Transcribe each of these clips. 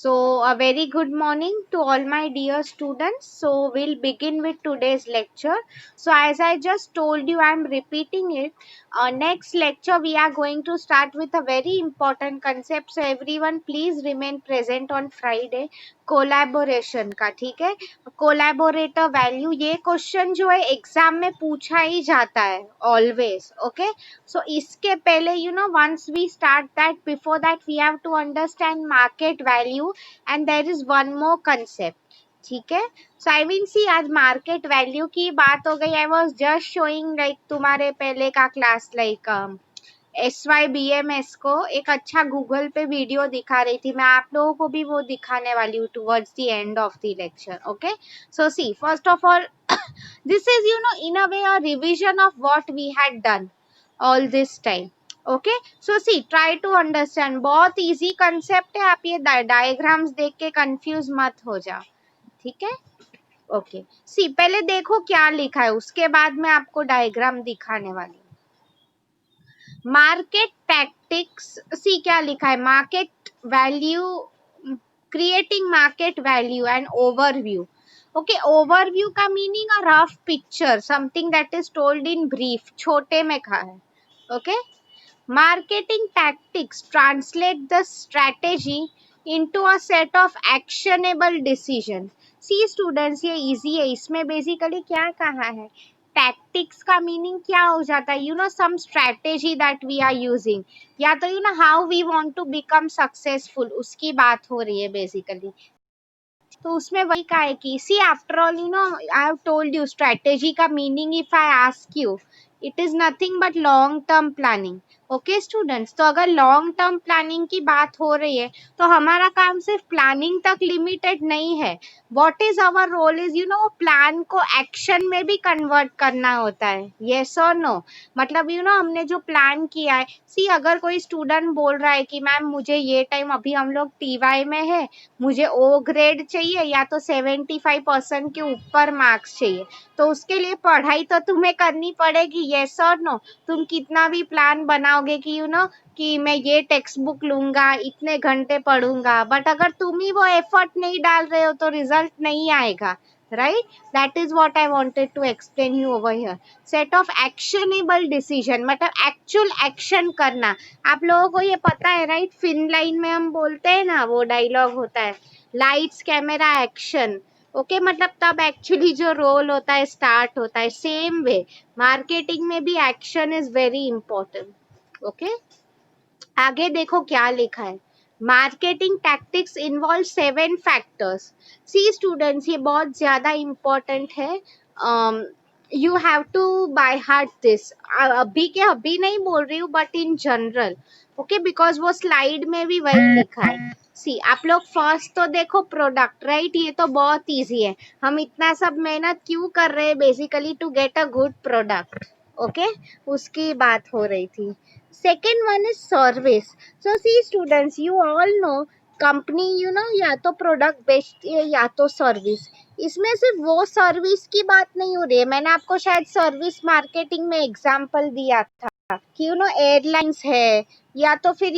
So, a very good morning to all my dear students. So, we'll begin with today's lecture. So, as I just told you, I'm repeating it. Next lecture, we are going to start with a very important concept. So, everyone, please remain present on Friday. Collaboration का ठीक है collaborator value ये question जो है exam में पूछा ही जाता है ऑलवेज ओके so इसके पहले once we start that before that we have to understand market value and there is one more concept ठीक है so I mean see आज market value की बात हो गई I was just showing like तुम्हारे पहले का क्लास like SYBMS को एक अच्छा गूगल पे वीडियो दिखा रही थी मैं आप लोगों को भी वो दिखाने वाली हूँ towards the end of the lecture okay so see first of all this is in a way a revision of what we had done all this time okay so see try to understand बहुत easy concept है आप ये diagrams देख के confuse मत हो जाओ ठीक है ओके सी पहले देखो क्या लिखा है उसके बाद मैं आपको डायग्राम दिखाने वाली हूँ मार्केट टैक्टिक्स सी क्या लिखा है market value creating market value and overview okay overview का meaning a rough picture something that is told in brief छोटे में कहा है okay marketing tactics translate the strategy into a set of actionable decision see students ये easy है इसमें basically क्या कहा है टैक्टिक्स का मीनिंग क्या हो जाता है some strategy that we are using या तो how we want to become successful उसकी बात हो रही है बेसिकली तो उसमें वही का है कि see after all I have told you strategy का meaning if I ask you it is nothing but long term planning okay students तो अगर लॉन्ग टर्म प्लानिंग की बात हो रही है तो हमारा काम सिर्फ प्लानिंग तक लिमिटेड नहीं है what is our role is plan को एक्शन में भी कन्वर्ट करना होता है यस और नो मतलब हमने जो प्लान किया है सी अगर कोई स्टूडेंट बोल रहा है कि मैम मुझे ये टाइम अभी हम लोग टीवाई में है मुझे ओ ग्रेड चाहिए या तो 75% के ऊपर मार्क्स चाहिए तो उसके लिए पढ़ाई तो तुम्हें करनी पड़ेगी यस और नो तुम कितना भी प्लान बनाओगे कि कि मैं ये टेक्स्ट बुक लूंगा इतने घंटे पढ़ूंगा बट अगर तुम ही वो एफर्ट नहीं डाल रहे हो तो रिजल्ट नहीं आएगा right that is what I wanted to explain you over here set of actionable decision मतलब actual action करना आप लोगों को ये पता है राइट फिन लाइन में हम बोलते हैं ना वो डायलॉग होता है लाइट्स कैमरा एक्शन ओके मतलब तब एक्चुअली जो रोल होता है स्टार्ट होता है सेम वे मार्केटिंग में भी action is very important okay आगे देखो क्या लिखा है marketing tactics involve 7 factors see students ये बहुत ज्यादा इंपॉर्टेंट है you have to by heart this अभी के अभी नहीं बोल रही हूँ but in general okay because वो स्लाइड में भी वही लिखा है सी आप लोग फर्स्ट तो देखो प्रोडक्ट राइट ये तो बहुत इजी है हम इतना सब मेहनत क्यों कर रहे हैं basically to get a good product okay उसकी बात हो रही थी second one is service so see students you all know company या तो प्रोडक्ट बेचती है या तो सर्विस इसमें सिर्फ वो सर्विस की बात नहीं हो रही है मैंने आपको शायद सर्विस मार्केटिंग में एग्जांपल दिया था कि एयरलाइंस है या तो फिर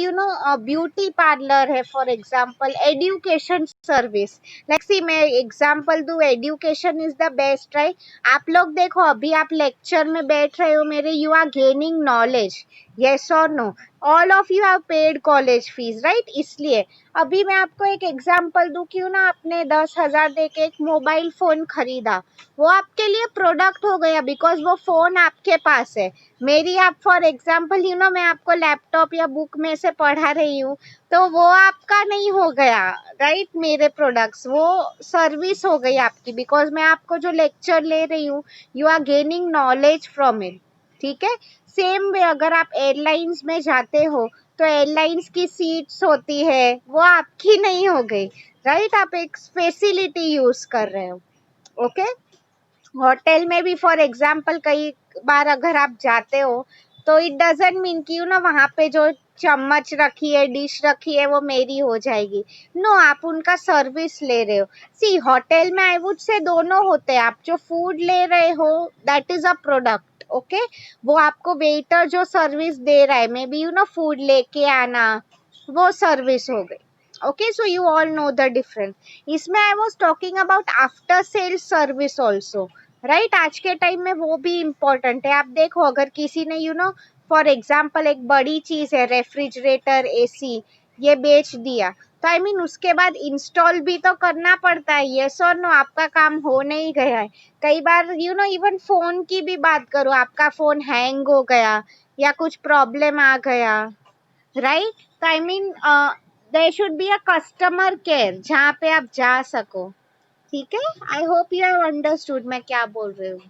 ब्यूटी पार्लर है for example education service like see मैं एग्जांपल दूं education is the best right आप लोग देखो अभी आप लेक्चर में बैठ रहे हो मेरे you are gaining knowledge yes or no all of you have paid college fees right इसलिए अभी मैं आपको एक एग्जांपल दूं क्यों ना आपने 10,000 दे के एक मोबाइल फोन खरीदा वो आपके लिए प्रोडक्ट हो गया बिकॉज वो फोन आपके पास है मेरी आप फॉर एग्जांपल मैं आपको लैपटॉप या बुक में से पढ़ा रही हूँ तो वो आपका नहीं हो गया राइट मेरे प्रोडक्ट्स वो सर्विस हो गई आपकी बिकॉज मैं आपको जो लेक्चर ले रही हूँ you are gaining knowledge from it ठीक है सेम वे अगर आप एयरलाइंस में जाते हो तो एयरलाइंस की सीट्स होती है वो आपकी नहीं हो गई राइट आप एक फैसिलिटी यूज कर रहे हो ओके होटल में भी फॉर एग्जांपल कई बार अगर आप जाते हो तो इट डजंट मीन कि वहां पे जो चम्मच रखी है डिश रखी है वो मेरी हो जाएगी नो आप उनका सर्विस ले रहे हो सी होटल में आई वुड से दोनों होते हैं आप जो फूड ले रहे हो that is a product okay वो आपको वेटर जो सर्विस दे रहा है मे बी फूड लेके आना वो सर्विस हो गई Okay, so you all know the difference. इसमें I was talking about after sales service also, right? आज के टाइम में वो भी important है. आप देखो, अगर किसी ने फॉर एग्जाम्पल एक बड़ी चीज है, रेफ्रिजरेटर, एसी, ये बेच दिया, तो आई मीन उसके बाद इंस्टॉल भी तो करना पड़ता है. यस और नो? आपका काम हो नहीं गया है. कई बार इवन फोन की भी बात करो, आपका फोन हैंग हो गया या कुछ प्रॉब्लम आ गया, राइट? तो I mean there should be a customer care जहाँ पे आप जा सको. ठीक है, I hope you have understood मैं क्या बोल रही हूँ.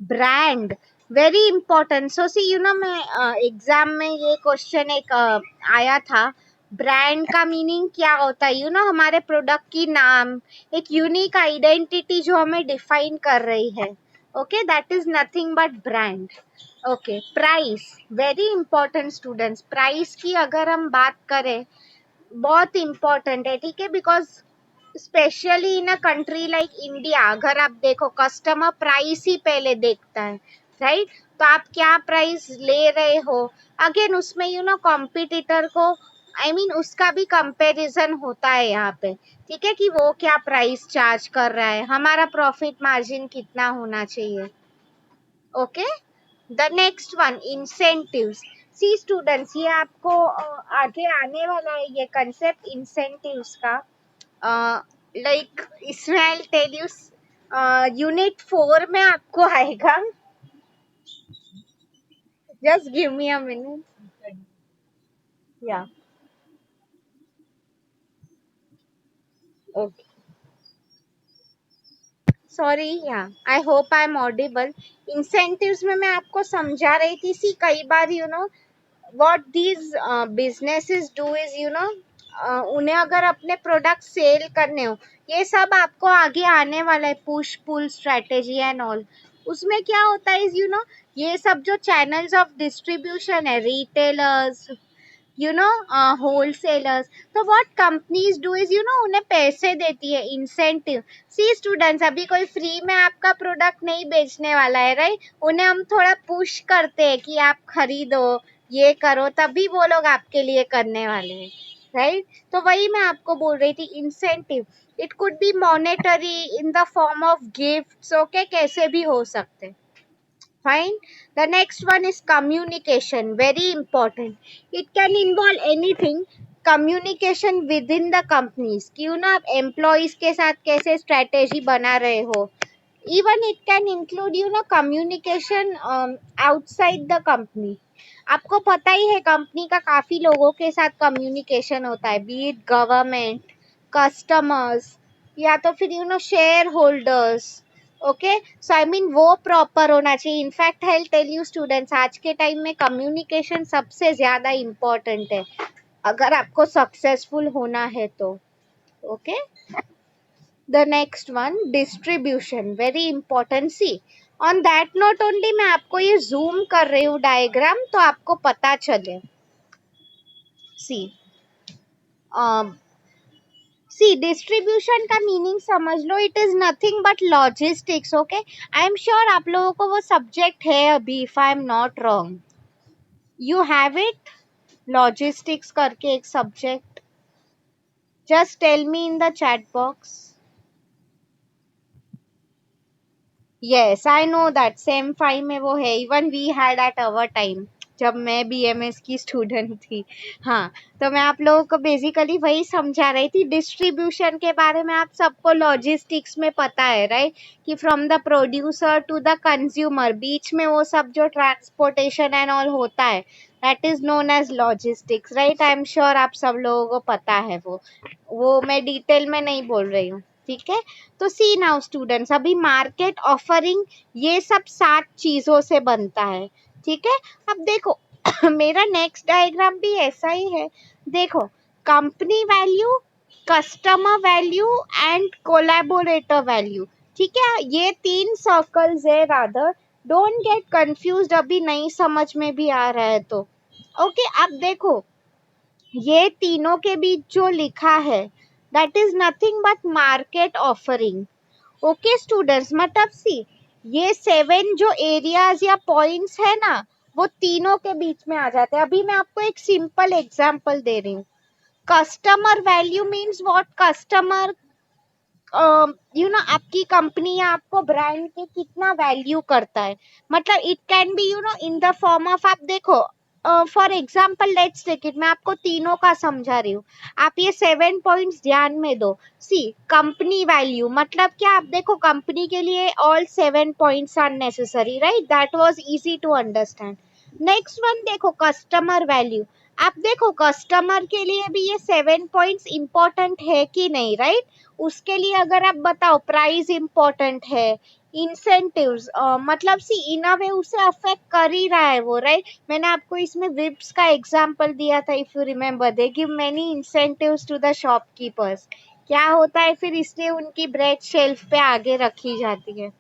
Brand very important. So see मैं एग्जाम में ये क्वेश्चन एक आया था, ब्रांड का मीनिंग क्या होता है. हमारे प्रोडक्ट की नाम, एक यूनिक आइडेंटिटी जो हमें डिफाइन कर रही है. Okay, that is nothing but brand. Okay, price very important students. Price की अगर हम बात करें, बहुत इंपॉर्टेंट है. ठीक है, because specially in a country like India, अगर आप देखो, कस्टमर प्राइस ही पहले देखता है, राइट? तो आप क्या प्राइस ले रहे हो, अगेन उसमें कॉम्पिटिटर को आई मीन उसका भी कंपैरिजन होता है यहाँ पे. ठीक है, कि वो क्या प्राइस चार्ज कर रहा है, हमारा प्रॉफिट मार्जिन कितना होना चाहिए. Okay, the next one, incentives. See students, ये आपको आगे आने वाला है ये कंसेप्ट इंसेंटिव्स का. लाइक इसमें आई टेल यू, यूनिट 4 में आपको आएगा. Just give me a minute. या ओके, सॉरी. या I hope I am audible. Incentives में मैं आपको समझा रही थी. सी कई बार what these businesses do is उन्हें अगर अपने प्रोडक्ट सेल करने हो, ये सब आपको आगे आने वाला है, push pull strategy and all. उसमें क्या होता है ये सब जो चैनल्स ऑफ डिस्ट्रीब्यूशन है, रिटेलर्स, होलसेलर्स, तो व्हाट कंपनीज डू इज उन्हें पैसे देती है, इंसेंटिव. सी स्टूडेंट्स, अभी कोई फ्री में आपका प्रोडक्ट नहीं बेचने वाला है, राइट? उन्हें हम थोड़ा पुश करते हैं कि आप खरीदो, ये करो, तभी वो लोग आपके लिए करने वाले हैं, राइट? तो वही मैं आपको बोल रही थी, incentive. It could B monetary in the form of gifts. Okay, कैसे भी हो सकते. Fine. The next one is communication. Very important. It can involve anything. Communication within the companies. क्यों ना आप employees के साथ कैसे strategy बना रहे हो. Even it can include communication outside the company. आपको पता ही है कंपनी का काफी लोगों के साथ कम्युनिकेशन होता है, बी इट गवर्नमेंट, कस्टमर्स, या तो फिर share holders. Okay, so I mean वो प्रॉपर होना चाहिए. In fact I tell you students, आज के टाइम में कम्युनिकेशन सबसे ज्यादा इम्पोर्टेंट है अगर आपको सक्सेसफुल होना है तो. Okay, the next one, distribution, very important. See on that note only मैं आपको ये जूम कर रही हूँ डायग्राम, तो आपको पता चले. सी सी डिस्ट्रीब्यूशन का मीनिंग समझ लो. It is nothing but logistics. Okay, I am sure आप लोगों को वो सब्जेक्ट है अभी, if I am not wrong, you have it, logistics करके एक subject. Just tell me in the chat box. Yes, I know that sem 5 में वो है. Even we had at our time, जब मैं बीएमएस की स्टूडेंट थी. हाँ, तो मैं आप लोगों को बेसिकली वही समझा रही थी. डिस्ट्रीब्यूशन के बारे में आप सबको लॉजिस्टिक्स में पता है, राइट? कि from the producer to the consumer, बीच में वो सब जो ट्रांसपोर्टेशन एंड ऑल होता है, that is known as logistics, right? I am sure आप सब लोगों को पता है वो मैं डिटेल में नहीं बोल रही हूँ. ठीक है, तो सी नाउ स्टूडेंट्स, अभी मार्केट ऑफरिंग ये सब 7 चीजों से बनता है. ठीक है, अब देखो मेरा नेक्स्ट डायग्राम भी ऐसा ही है. देखो, company value, customer value and collaborator value. ठीक है, ये 3 सर्कल्स है. रादर डोंट गेट कंफ्यूज्ड, अभी नहीं समझ में भी आ रहा है तो. ओके, अब देखो, ये तीनों के बीच जो लिखा है, that is nothing but market offering. Okay students, मतलब सी ये 7 जो एरियाज या पॉइंट्स है ना, वो तीनों के बीच में आ जाते हैं. अभी मैं आपको एक सिंपल एग्जांपल दे रही हूँ. Customer value means what customer आपकी कंपनी या आपको ब्रांड के कितना वैल्यू करता है, मतलब it can be in the form of, आप देखो for example let's take it, मैं आपको तीनों का समझा रही हूँ, आप ये 7 पॉइंट्स ध्यान में दो। सी कंपनी वैल्यू मतलब क्या, आप देखो कंपनी के लिए all 7 points are necessary, right, that was easy to understand. Next one देखो कस्टमर वैल्यू, आप देखो कस्टमर के लिए भी ये 7 पॉइंट्स इंपॉर्टेंट है कि नहीं, राइट, उसके लिए अगर आप बताओ प्राइस इंपॉर्टेंट है, इंसेंटिव्स मतलब सी इन अ वे उसे अफेक्ट कर ही रहा है वो, राइट। मैंने आपको इसमें विप्स का एग्जांपल दिया था, if you remember, they give many incentives to the shopkeepers, क्या होता है फिर, इसलिए उनकी ब्रेड शेल्फ पे आगे रखी जाती है।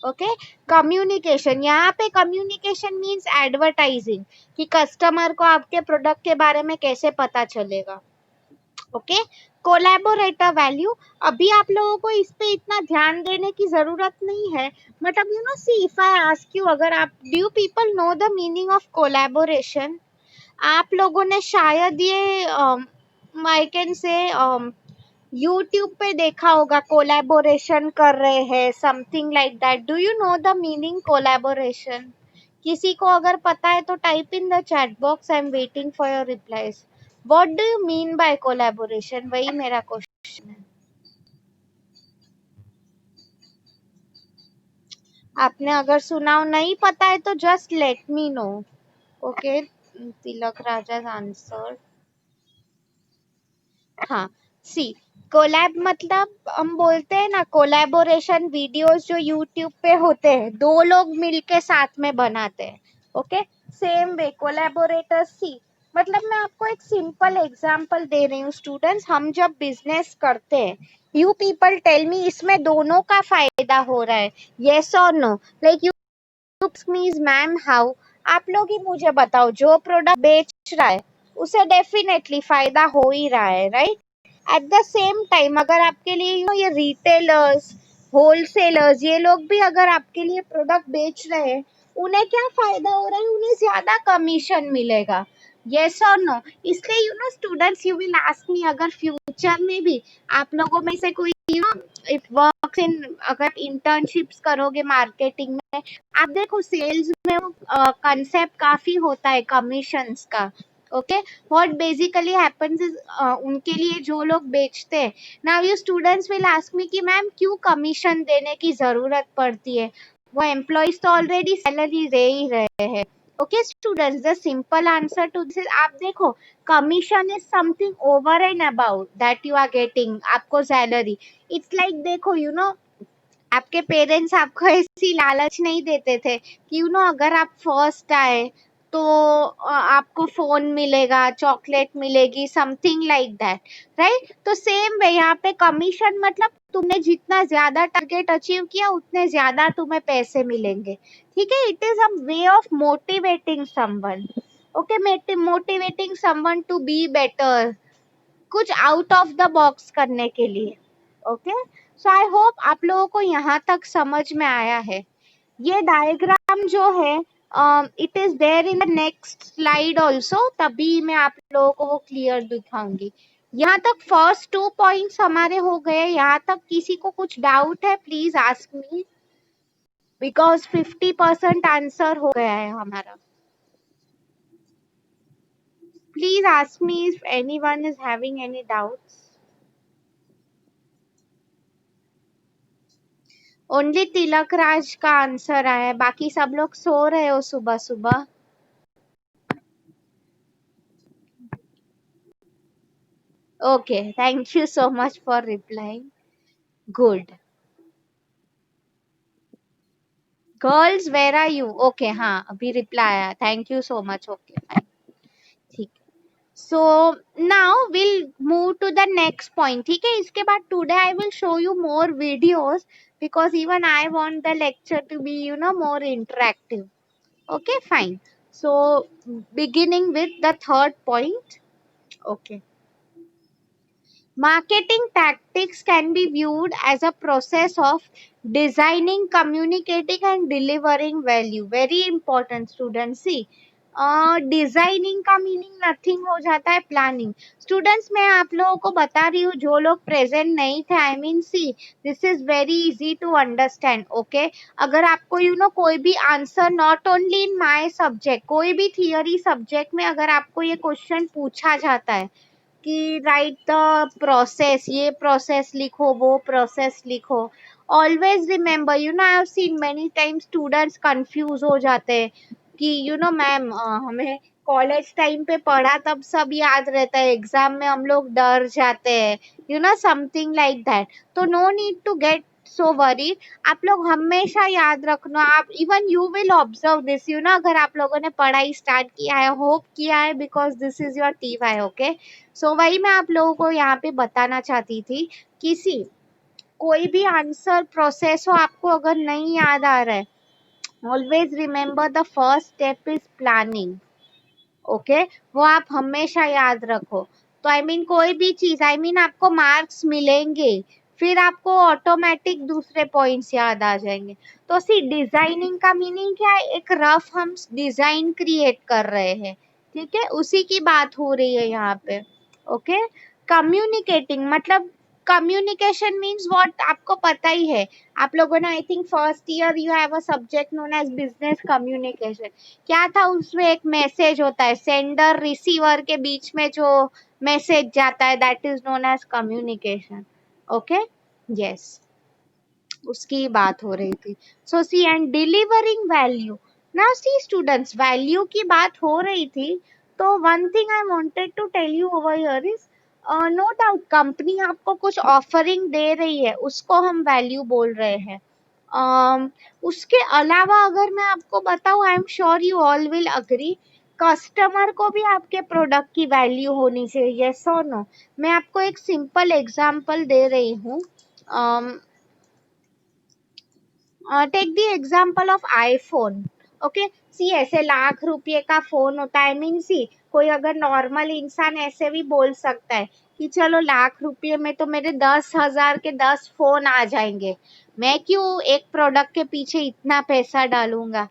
ओके, कम्युनिकेशन, यहाँ पे कम्युनिकेशन मीन्स एडवर्टाइजिंग, कि कस्टमर को आपके प्रोडक्ट के बारे में कैसे पता चलेगा। ओके, कोलैबोरेटर वैल्यू, अभी आप लोगों को इस पे इतना ध्यान देने की जरूरत नहीं है, मतलब see if I ask you, अगर आप, do you people know the meaning of collaboration, आप लोगों ने शायद ये आई कैन से यूट्यूब पे देखा होगा, कोलैबोरेशन कर रहे हैं something like that, do you know the meaning collaboration? किसी को अगर पता है तो type in the chat box, I am waiting for your replies. What do you mean by collaboration, वही मेरा क्वेश्चन है। आपने अगर सुना हो, नहीं पता है तो just let me know. Okay, Tilak Raja answer. हाँ, सी कोलैब मतलब हम बोलते हैं ना, कोलैबोरेशन वीडियोस जो यूट्यूब पे होते हैं, दो लोग मिलके साथ में बनाते हैं। ओके, सेम वे कोलैबोरेटर, सी मतलब मैं आपको एक सिंपल एग्जांपल दे रही हूँ स्टूडेंट्स, हम जब बिजनेस करते हैं, यू पीपल टेल मी इसमें दोनों का फायदा हो रहा है, येस और नो, लाइक यू मीज मैम हाउ, आप लोग ही मुझे बताओ, जो प्रोडक्ट बेच रहा है उसे डेफिनेटली फायदा हो ही रहा है, right. At the same time अगर आपके लिए ये रिटेलर्स, होलसेलर्स, ये लोग भी अगर आपके लिए प्रोडक्ट बेच रहे हैं, उन्हें क्या फायदा हो रहा है, उन्हें ज्यादा कमीशन मिलेगा, यस और नो। इसलिए स्टूडेंट्स, यू विल आस्क मी, अगर फ्यूचर में भी आप लोगों में से कोई इफ वर्क्स इन, अगर इंटर्नशिप्स करोगे मार्केटिंग में, आप देखो सेल्स में कंसेप्ट काफी होता है कमीशंस का। Okay, what basically happens is, उनके लिए जो लोग बेचते हैं, now you students will ask मी कि मैम क्यों कमीशन देने की जरूरत पड़ती है, वो एम्प्लॉइज तो ऑलरेडी सैलरी दे ही रहे हैं। Okay students, the simple answer to this is, आप देखो commission is something over and about that you are getting, आपको सैलरी, इट्स लाइक देखो आपके पेरेंट्स आपको ऐसी लालच नहीं देते थे कि अगर आप फर्स्ट आए तो आपको फोन मिलेगा, चॉकलेट मिलेगी, समथिंग लाइक दैट, राइट। तो सेम वे यहाँ पे कमीशन मतलब तुमने जितना ज्यादा टारगेट अचीव किया उतने ज्यादा तुम्हें पैसे मिलेंगे, ठीक है। It is a way of motivating someone, okay, motivating someone to be better, कुछ आउट ऑफ द बॉक्स करने के लिए। ओके, सो आई होप आप लोगों को यहाँ तक समझ में आया है। ये डायग्राम जो है it is there in the next slide also, तभी मैं आप लोगों को वो क्लियर दिखाऊंगी। यहाँ तक फर्स्ट 2 पॉइंट्स हमारे हो गए, यहाँ तक किसी को कुछ डाउट है please ask me, because 50% answer हो गया है हमारा। Please ask me if anyone is having any doubts. Only Tilak Raj का आंसर आया है, बाकी सब लोग सो रहे हो सुबह सुबह। Okay, thank you so much for replying, good. Girls where are you, okay, हाँ अभी रिप्लाई आया, thank you so much, okay fine, ठीक। So now will move to the next point, ठीक है। इसके बाद today I will show you more videos, because even I want the lecture to be more interactive, okay fine. So beginning with the third point, okay, marketing tactics can be viewed as a process of designing, communicating and delivering value, very important students, see designing का meaning nothing हो जाता है planning. Students मैं आप लोगों को बता रही हूँ जो लोग प्रेजेंट नहीं थे, I mean see this is very easy to understand. Okay, अगर आपको कोई भी answer not only in my subject, कोई भी थियरी सब्जेक्ट में अगर आपको ये क्वेश्चन पूछा जाता है कि राइट द प्रोसेस, ये प्रोसेस लिखो, वो प्रोसेस लिखो, always remember I have seen many time students confuse हो जाते हैं कि मैम हमें कॉलेज टाइम पे पढ़ा तब सब याद रहता है, एग्जाम में हम लोग डर जाते हैं, समथिंग लाइक दैट। तो no need to get so worried, आप लोग हमेशा याद रखना। आप even you will observe this, अगर आप लोगों ने पढ़ाई स्टार्ट किया है, होप किया है, because this is your T Y. Okay, so वही मैं आप लोगों को यहाँ पे बताना चाहती थी, किसी कोई भी आंसर प्रोसेस हो, आपको अगर नहीं याद आ रहा है, always remember the first step is planning. Okay, वो आप हमेशा याद रखो। तो कोई भी चीज, आपको मार्क्स मिलेंगे, फिर आपको ऑटोमेटिक दूसरे पॉइंट्स याद आ जाएंगे। तो सी डिजाइनिंग का मीनिंग क्या है, एक रफ हम डिजाइन क्रिएट कर रहे हैं, ठीक है, उसी की बात हो रही है यहाँ पे। ओके, कम्युनिकेटिंग मतलब कम्युनिकेशन मीन्स व्हाट, आपको पता ही है, आप लोगों ने I think first year you have a subject known as business communication. क्या था उसमें, एक मैसेज होता है, सेंडर रिसीवर के बीच में जो मैसेज जाता है, that is known as communication. Okay, yes, उसकी बात हो रही थी। So see and delivering value, now see students, value की बात हो रही थी, तो one thing I wanted to tell you over here is, no doubt company आपको कुछ ऑफरिंग दे रही है, उसको हम वैल्यू बोल रहे हैं। उसके अलावा अगर मैं आपको बताऊं, आई am sure you all will agree, customer को भी आपके प्रोडक्ट की वैल्यू होनी चाहिए, यस और नो। मैं आपको एक सिंपल एग्जांपल दे रही हूँ। Take the example of iPhone. Okay, see ऐसे लाख रुपए का फोन होता है, सी कोई अगर नॉर्मल इंसान ऐसे भी बोल सकता है कि चलो लाख रुपए में तो मेरे 10,000 के 10 फोन आ जाएंगे, मैं क्यों एक प्रोडक्ट के पीछे इतना पैसा डालूंगा।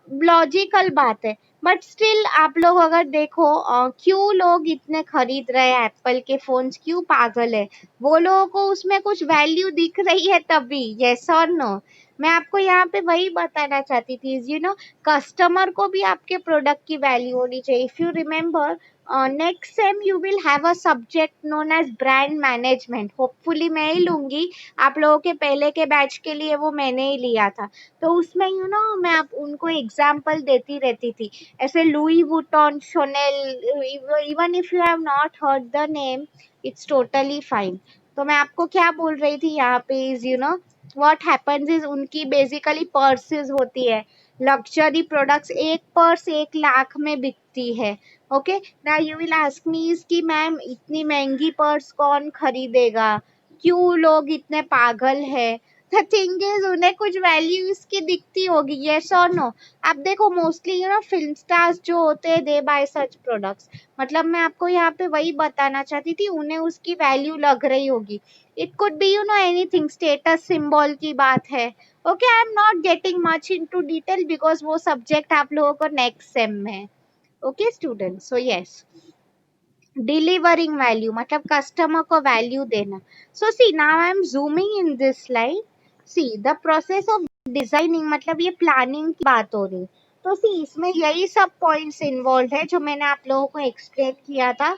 लॉजिकल बात है, बट स्टिल आप लोग अगर देखो क्यों लोग इतने खरीद रहे हैं एप्पल के फोन्स, क्यों पागल है, वो लोगों को उसमें कुछ वैल्यू दिख रही है तभी, यस और नो। मैं आपको यहाँ पे वही बताना चाहती थी, कस्टमर को भी आपके प्रोडक्ट की वैल्यू होनी चाहिए। If you remember, next same you will have a subject known as brand management, hopefully मैं ही लूंगी, आप लोगों के पहले के बैच के लिए वो मैंने ही लिया था। तो उसमें मैं आप उनको एग्जाम्पल देती रहती थी, ऐसे Louis Vuitton, Chanel, even if you have not heard the name, it's totally fine. तो मैं आपको क्या बोल रही थी यहाँ पे इज व्हाट हैपेंस इज, उनकी बेसिकली पर्सेस होती है, लग्जरी प्रोडक्ट्स, एक पर्स 1 लाख में बिकती है। ओके, ना you will ask me is कि मैम इतनी महंगी पर्स कौन खरीदेगा, क्यों लोग इतने पागल है। द थिंग इज उन्हें कुछ वैल्यू इसकी दिखती होगी, यस और नो। आप देखो मोस्टली फिल्म स्टार्स जो होते हैं दे बाय सच प्रोडक्ट्स, मतलब मैं आपको यहाँ पे वही बताना चाहती थी, उन्हें उसकी वैल्यू लग रही होगी। It could be anything, status symbol की बात है। Okay, I am not getting much into detail because वो सब्जेक्ट आप लोगों को नेक्स्ट सेम में है। Okay student, so yes, delivering value मतलब कस्टमर को वैल्यू देना। So see now I am zooming in this slide, see the process of designing, मतलब ये प्लानिंग की बात हो रही। तो सी इसमें यही सब पॉइंट्स इन्वॉल्व है जो मैंने आप लोगों को एक्सप्लेन किया था।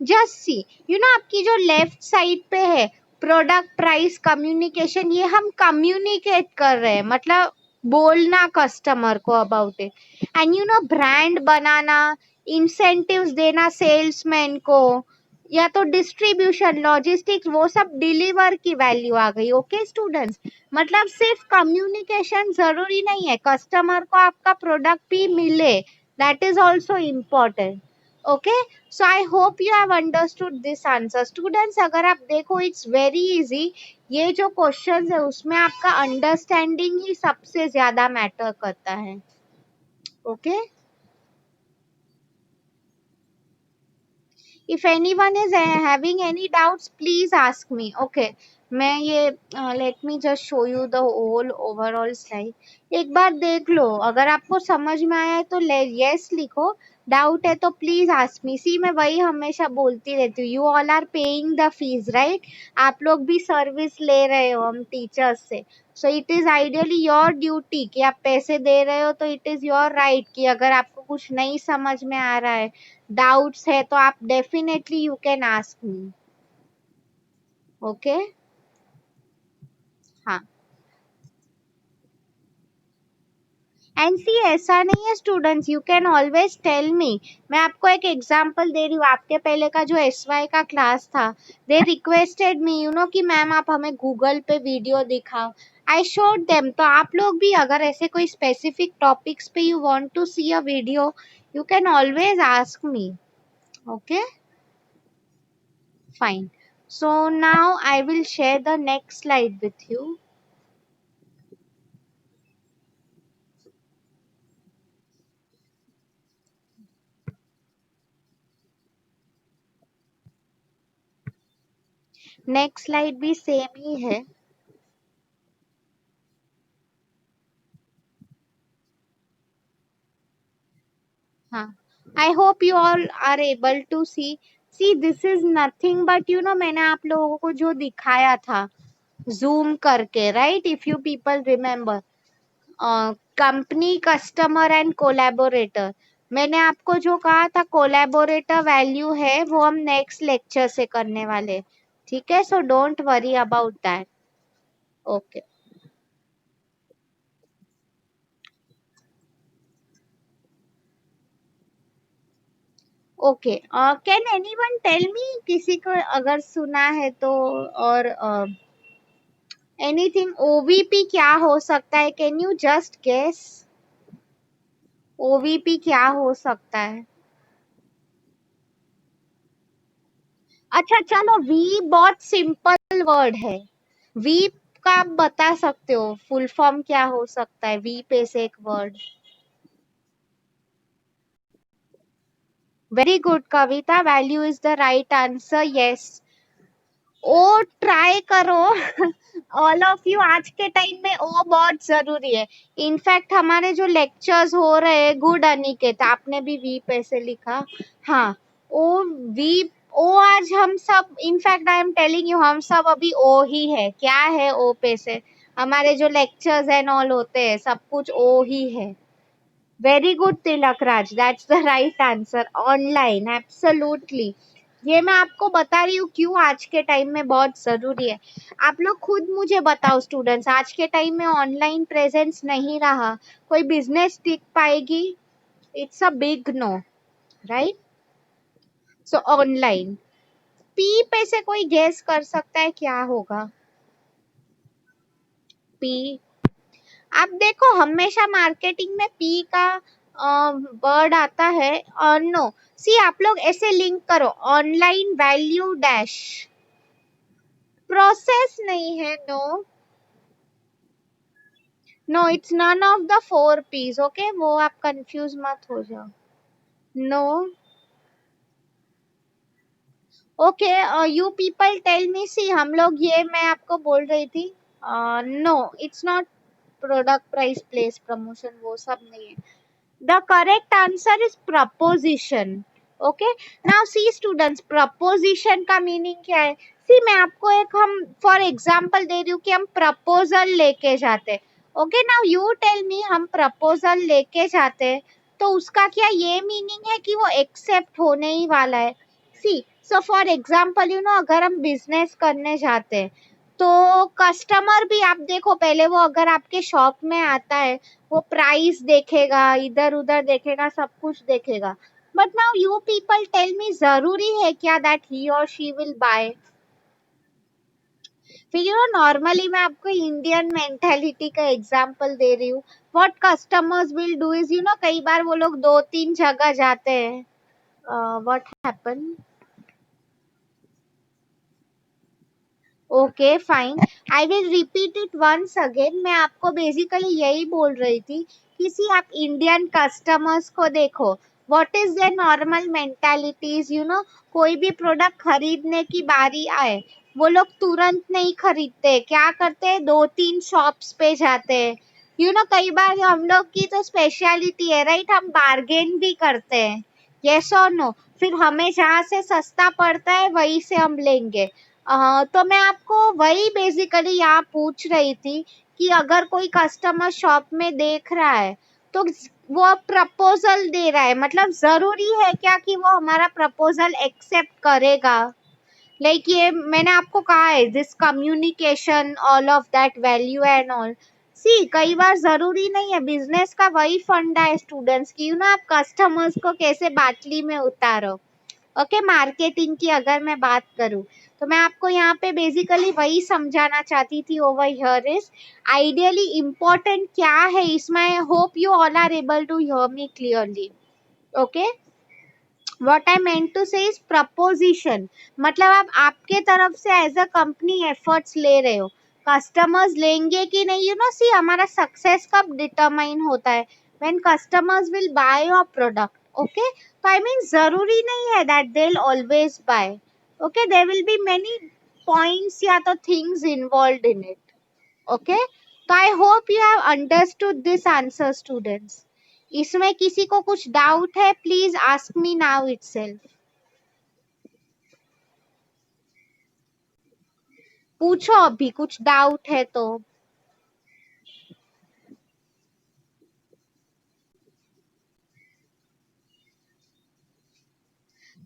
जस्ट सी आपकी जो लेफ्ट साइड पे है, प्रोडक्ट प्राइस कम्युनिकेशन, ये हम कम्युनिकेट कर रहे हैं, मतलब बोलना कस्टमर को about it. And brand banana, incentives देना सेल्समैन को, या तो डिस्ट्रीब्यूशन, लॉजिस्टिक्स, वो सब डिलीवर की वैल्यू आ गई। ओके स्टूडेंट्स, मतलब सिर्फ कम्युनिकेशन जरूरी नहीं है, कस्टमर को आपका प्रोडक्ट भी मिले, that is also important. Okay, so I hope you have understood this answer. Students अगर आप देखो इट्स वेरी इजी, ये जो क्वेश्चंस है उसमें आपका अंडरस्टैंडिंग ही सबसे ज्यादा मैटर करता है। Okay, if anyone is having any doubts please ask me. Okay, मैं ये let me just show you the whole overall slide, एक बार देख लो, अगर आपको समझ में आया है तो यस लिखो, डाउट है तो प्लीज आस्क मी। सी मैं वही हमेशा बोलती रहती हूँ, you all are paying the fees right, आप लोग भी सर्विस ले रहे हो हम टीचर्स से, so it is ideally your duty कि आप पैसे दे रहे हो, तो इट इज योर राइट कि अगर आपको कुछ नहीं समझ में आ रहा है, डाउट्स है, तो आप definitely you can ask me. Okay, हाँ। एंड सी ऐसा नहीं है students, you can always tell me. मैं आपको एक एग्जांपल दे रही हूँ, आपके पहले का जो एसवाई का क्लास था, they requested me you know कि मैम आप हमें गूगल पे वीडियो दिखाओ, आई शोड देम। तो आप लोग भी अगर ऐसे कोई स्पेसिफिक टॉपिक्स पे you want to see a video, you can always ask me. Okay, fine. So now I will share the next slide with you. Next slide भी सेम ही है। हाँ, I hope you all are able to see. See this is nothing but you know, मैंने आप लोगों को जो दिखाया था जूम करके, right, if you people remember, company, customer and collaborator. मैंने आपको जो कहा था कोलैबोरेटर वैल्यू है, वो हम नेक्स्ट लेक्चर से करने वाले, ठीक है, so don't worry about that. Okay, okay, can anyone tell me, किसी को अगर सुना है तो, और एनीथिंग, ओवीपी क्या हो सकता है, can you just guess, OVP क्या हो सकता है? अच्छा चलो, वी बहुत सिंपल वर्ड है, वी का आप बता सकते हो फुल फॉर्म क्या हो सकता है, वी पे से एक word. Very good Kavita, value is the right answer, yes. Oh try करो ऑल ऑफ यू, आज के टाइम में ओ बहुत जरूरी है। इनफैक्ट हमारे जो लेक्चर्स हो रहे हैं, गुड अनिकेत, आपने भी वी पैसे लिखा, हाँ, ओ, वी, ओ आज हम सब, in fact I am telling you, हम सब अभी ओ ही है, क्या है ओ पैसे, हमारे जो लेक्चर्स एंड ऑल होते हैं सब कुछ ओ ही है। Very good Tilak Raj, that's the right answer, online, absolutely. ये मैं आपको बता रही हूँ क्यों आज के टाइम में बहुत जरूरी है। आप लोग खुद मुझे बताओ स्टूडेंट्स, आज के टाइम में ऑनलाइन प्रेजेंस नहीं रहा, कोई बिजनेस टिक पाएगी? It's a big no, right, so online. पी पे से कोई गेस कर सकता है क्या होगा? पी, आप देखो हमेशा मार्केटिंग में पी का वर्ड आता है, और नो, सी आप लोग ऐसे लिंक करो, ऑनलाइन वैल्यू डैश, प्रोसेस नहीं है, no, no, it's none of the four Ps, okay, वो आप कंफ्यूज मत हो जाओ, no, okay, you people tell me, see हम लोग, ये मैं आपको बोल रही थी, no, it's not product price place promotion, वो सब नहीं है। The correct answer is proposition. Okay. Now see students, proposition का meaning क्या है? See मैं आपको एक, हम for example दे रही हूँ कि हम proposal लेके जाते हैं. Okay, now you tell me, हम proposal लेके जाते हैं तो उसका क्या ये meaning है कि वो accept होने ही वाला है? See, so for example you know, अगर हम business करने जाते हैं तो कस्टमर भी, आप देखो पहले वो अगर आपके शॉप में आता है, वो प्राइस देखेगा, इधर उधर देखेगा, सब कुछ देखेगा, but now you people tell me, जरूरी है क्या दैट ही और शी विल बाय? फिर यू नो, नॉर्मली मैं आपको इंडियन मेंटेलिटी का एग्जांपल दे रही हूँ, what customers will do is you know, कई बार वो लोग दो तीन जगह जाते हैं, what happen, okay fine, I will repeat it once again, मैं आपको बेसिकली यही बोल रही थी, किसी आप इंडियन कस्टमर्स को देखो, what is there normal mentalities, you know, कोई भी प्रोडक्ट खरीदने की बारी आए वो लोग तुरंत नहीं खरीदते, क्या करते, 2-3 शॉप्स पे जाते हैं। कई बार हम लोग की तो स्पेशलिटी है, राइट, हम बार्गेन भी करते हैं, यस और नो। फिर हमें जहाँ से सस्ता पड़ता है वहीं से हम लेंगे। तो मैं आपको वही बेसिकली यहाँ पूछ रही थी कि अगर कोई कस्टमर शॉप में देख रहा है तो वो प्रपोजल दे रहा है, मतलब जरूरी है क्या कि वो हमारा प्रपोजल एक्सेप्ट करेगा? लाइक ये मैंने आपको कहा है, this communication all of that value and all. See कई बार जरूरी नहीं है, बिजनेस का वही फंडा है स्टूडेंट्स की, आप कस्टमर्स को कैसे बाटली में उतारो। ओके, मार्केटिंग की अगर मैं बात करूं तो मैं आपको यहाँ पे बेसिकली वही समझाना चाहती थी over here is ideally important क्या है इसमें। I hope you all are able to hear me clearly. Okay, what I meant to say is proposition, मतलब आप आपके तरफ से एज अ कंपनी एफर्ट्स ले रहे हो, कस्टमर्स लेंगे कि नहीं, सी हमारा सक्सेस कब डिटरमाइन होता है, when customers will buy your product. Okay, तो आई मीन जरूरी नहीं है that they will always buy. Okay, there will be many points या तो things involved in it. Okay, तो I hope you have understood this answer students. इसमें किसी को कुछ डाउट है, please ask me now itself. पूछो अभी कुछ डाउट है तो।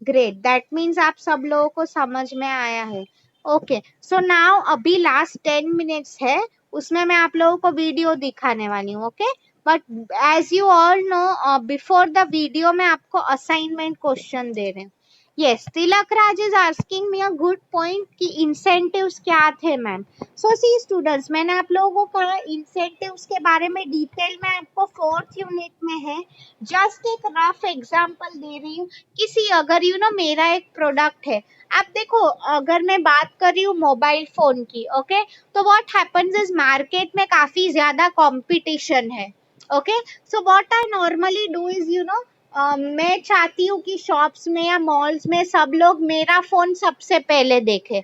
ग्रेट, दैट मीन्स आप सब लोगों को समझ में आया है। ओके, सो नाउ अभी लास्ट 10 मिनट्स है, उसमें मैं आप लोगों को वीडियो दिखाने वाली हूँ। Okay, but as you all know, before the video मैं आपको असाइनमेंट क्वेश्चन दे रहे हैं। Yes, Tilak Raj is asking me a good point कि इंसेंटिव्स क्या थे मैम। सो सी स्टूडेंट्स, मैंने आप लोगों को कहा इंसेंटिव्स के बारे में डिटेल में आपको 4th यूनिट में है। जस्ट एक रफ एग्जांपल दे रही हूँ। किसी अगर मेरा एक प्रोडक्ट है, आप देखो, अगर मैं बात कर रही हूँ मोबाइल फोन की, ओके, तो व्हाट हैपेंस इज मार्केट में काफी ज्यादा कंपटीशन है। Okay, so what I normally do is मैं चाहती हूँ कि शॉप्स में या मॉल्स में सब लोग मेरा फोन सबसे पहले देखे।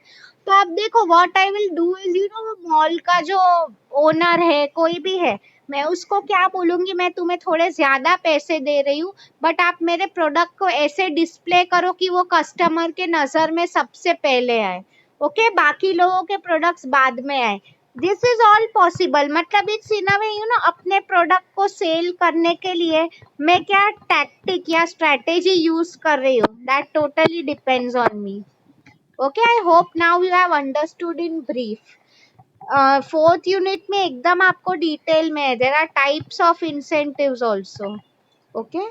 तो आप देखो, what I will do is mall का जो ओनर है कोई भी है, मैं उसको क्या बोलूंगी, मैं तुम्हें थोड़े ज्यादा पैसे दे रही हूँ, बट आप मेरे प्रोडक्ट को ऐसे डिस्प्ले करो कि वो कस्टमर के नजर में सबसे पहले आए। ओके, बाकी लोगों के प्रोडक्ट्स बाद में आए। दिस इज ऑल पॉसिबल, मतलब इट्स इन अ वे अपने प्रोडक्ट को सेल करने के लिए मैं क्या टैक्टिक या स्ट्रेटेजी यूज कर रही हूँ, that totally depends on me. Okay, I hope now you have understood in brief. 4th unit में एकदम आपको डिटेल में है, there are types of incentives also. Okay,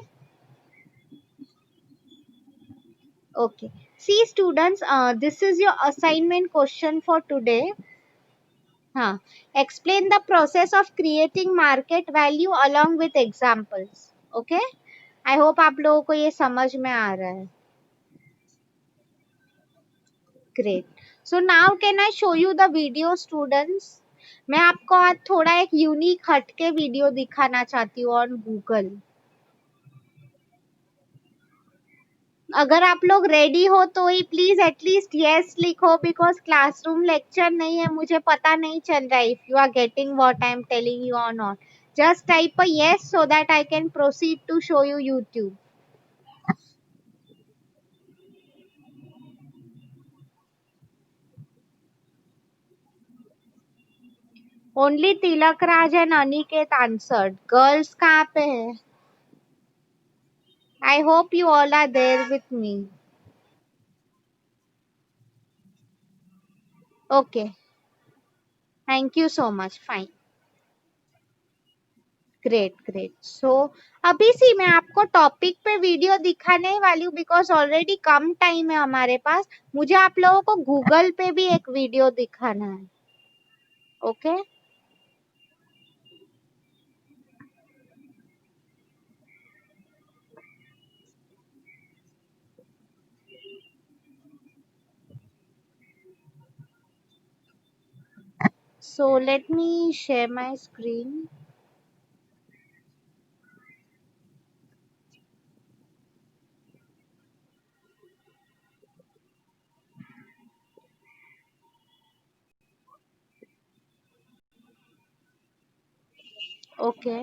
okay, see students, this is your assignment question for today. हाँ, explain the process of creating market value along with examples. Okay, I hope आप लोगों को ये समझ में आ रहा है। Great. So now can I show you the video students? मैं आपको आज थोड़ा एक यूनिक हटके वीडियो दिखाना चाहती हूँ ऑन गूगल। अगर आप लोग रेडी हो तो ही प्लीज एटलीस्ट यस लिखो, बिकॉज क्लासरूम लेक्चर नहीं है, मुझे पता नहीं चल रहा है if you are getting what I am telling you और नॉट। Just type a yes so that I can proceed to show you YouTube. Only Tilak Raj and Aniket answered, girls कहाँ पे है? I hope you all are there with me. Okay, thank you so much, fine. Great great, सो अभी सी मैं आपको topic पे video दिखाने वाली हूँ, बिकॉज ऑलरेडी कम टाइम है हमारे पास। मुझे आप लोगों को गूगल पे भी एक वीडियो दिखाना है। Okay, so let me share my screen. Okay,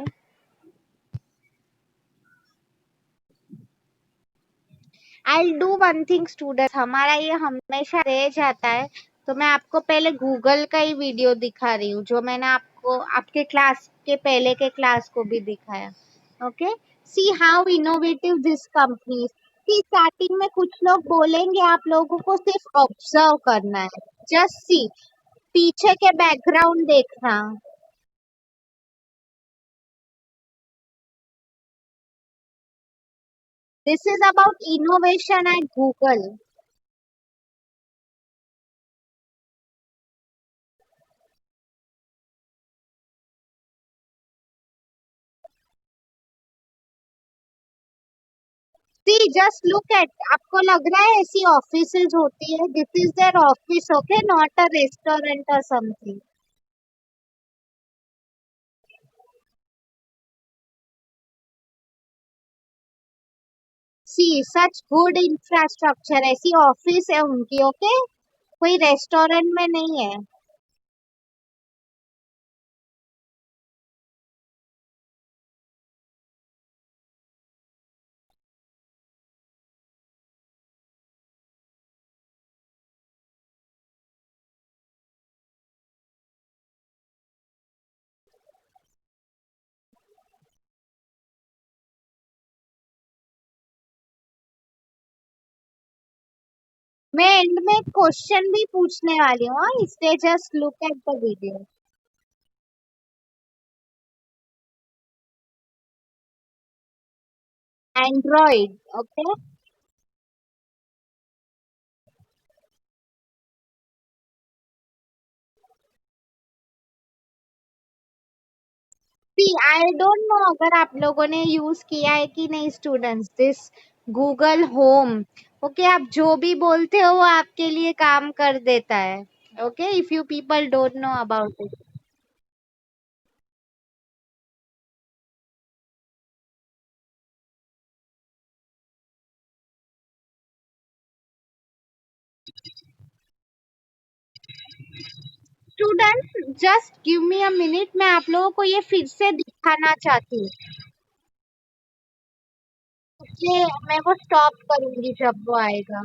I do one thing student, हमारा ये हमेशा रह जाता है। तो मैं आपको पहले गूगल का ही वीडियो दिखा रही हूँ, जो मैंने आपको आपके क्लास के पहले के क्लास को भी दिखाया। Okay, see how innovative this company. See starting में कुछ लोग बोलेंगे, आप लोगों को सिर्फ ऑब्जर्व करना है। जस्ट सी, पीछे के बैकग्राउंड देखना। This is about innovation at Google. See just look at, आपको लग रहा है ऐसी ऑफिसेज होती है? This is their office, okay, not a restaurant और something. See such good infrastructure, ऐसी ऑफिस है उनकी, ओके, कोई रेस्टोरेंट में नहीं है। मैं एंड में क्वेश्चन भी पूछने वाली हूँ, इसलिए just look at the video. Android, okay. See I don't know अगर आप लोगों ने यूज किया है कि नहीं students, this Google home. Okay, आप जो भी बोलते हो वो आपके लिए काम कर देता है। Okay, if you people don't know about it. Students just give me a minute, मैं आप लोगों को ये फिर से दिखाना चाहती हूँ। इसलिए मैं वो स्टॉप करूंगी जब वो आएगा।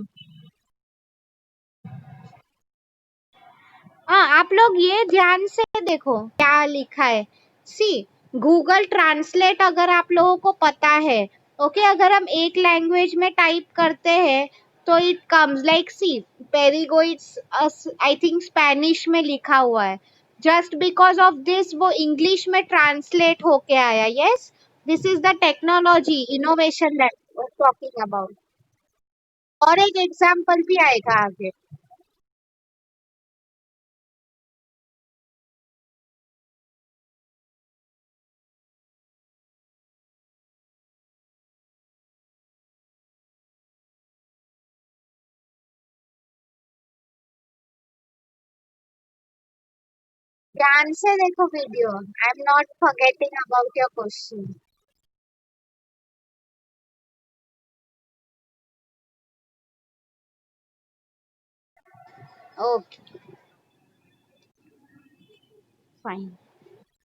हाँ, आप लोग ये ध्यान से देखो क्या लिखा है। सी, गूगल ट्रांसलेट अगर आप लोगों को पता है, ओके, अगर हम एक लैंग्वेज में टाइप करते हैं तो इट कम्स लाइक, सी, पेरिगो, इट्स आई थिंक स्पेनिश में लिखा हुआ है। जस्ट बिकॉज ऑफ दिस वो इंग्लिश में ट्रांसलेट होके आया। Yes, this is the technology innovation that we are talking about. और एक एग्जांपल भी आएगा आगे। ध्यान से देखो video, I am not forgetting about your question. Okay, fine.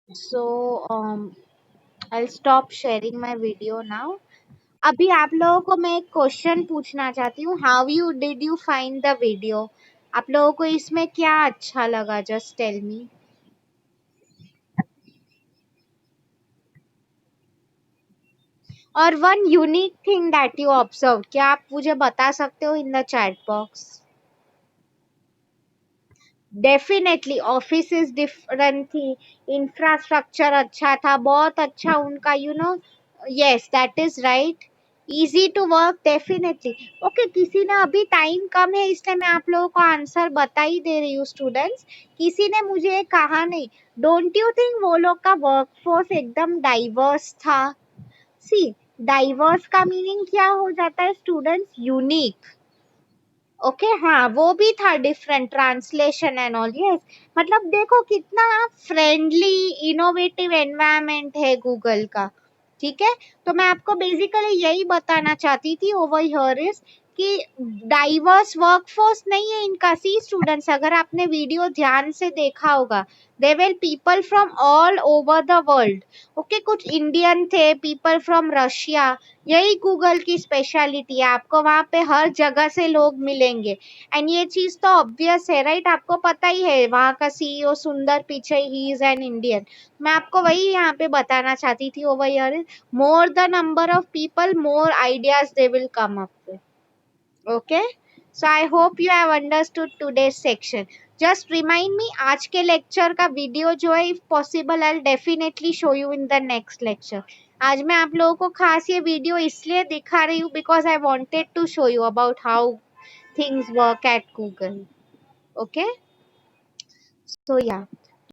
So I stop sharing my video now. अभी आप लोगों को मैं एक क्वेश्चन पूछना चाहती हूँ, how you did you find the video? आप लोगों को इसमें क्या अच्छा लगा, जस्ट टेल मी। और one unique thing that you observe, क्या आप मुझे बता सकते हो in the chat box? Definitely offices different थी, इंफ्रास्ट्रक्चर अच्छा था, बहुत अच्छा उनका, you know. Yes, that is right. Easy to work, definitely. Okay, किसी ने, अभी टाइम कम है इसलिए मैं आप लोगों को आंसर बता ही दे रही हूँ स्टूडेंट्स। किसी ने मुझे कहा नहीं, डोंट यू थिंक वो लोग का वर्कफोर्स एकदम डाइवर्स था? सी, डाइवर्स का मीनिंग क्या हो जाता है स्टूडेंट्स? यूनिक। ओके, हाँ, वो भी था different, translation and all. Yes, मतलब देखो कितना फ्रेंडली इनोवेटिव एनवायरनमेंट है गूगल का। ठीक है, तो मैं आपको बेसिकली यही बताना चाहती थी ओवर हियर इज कि डाइवर्स वर्कफोर्स नहीं है इनका। सी स्टूडेंट्स, अगर आपने वीडियो ध्यान से देखा होगा, they will people from all over the world. Okay, कुछ इंडियन थे, पीपल फ्रॉम रशिया। यही गूगल की स्पेशलिटी है, आपको वहां पे हर जगह से लोग मिलेंगे। एंड ये चीज तो ऑब्वियस है राइट, आपको पता ही है वहां का सीईओ सुंदर Pichai, he is an Indian. मैं आपको वही यहाँ पे बताना चाहती थी, over here more the number of people, more ideas they will come up with. Okay, so I hope you have understood today's section. Just remind me, आज के lecture का video जो है, if possible I'll definitely show you in the next lecture. आज मैं आप लोगों को खास ये video इसलिए दिखा रही हूँ because I wanted to show you about how things work at Google. Okay, so yeah.